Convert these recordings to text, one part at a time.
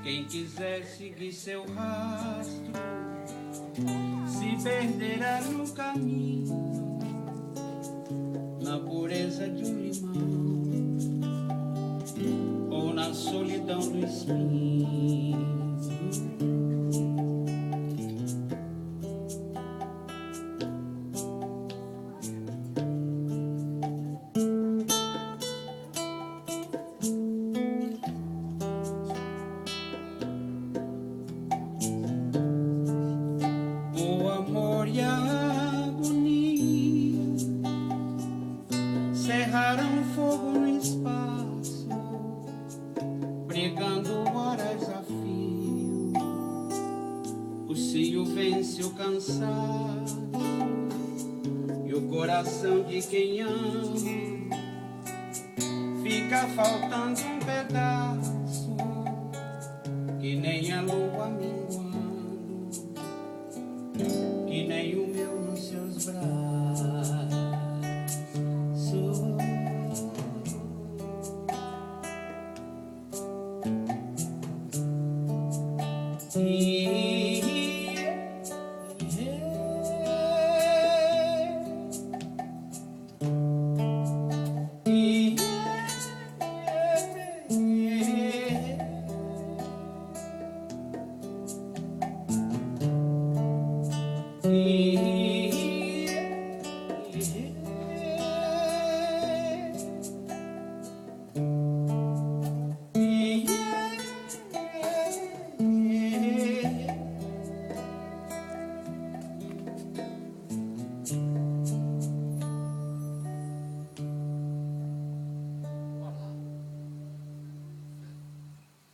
Quem quiser seguir seu rastro se perderá no caminho, na pureza de um limão ou na solidão do espinho. O amor e a agonia cerraram fogo no espaço, brigando horas a fio. O cio vence o cansaço e o coração de quem ama fica faltando um pedaço, que nem a lua minguando, que nem o meu nos seus braços.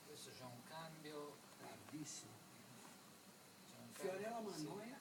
Questo c'è un cambio grandissimo. Fiorella Mannoia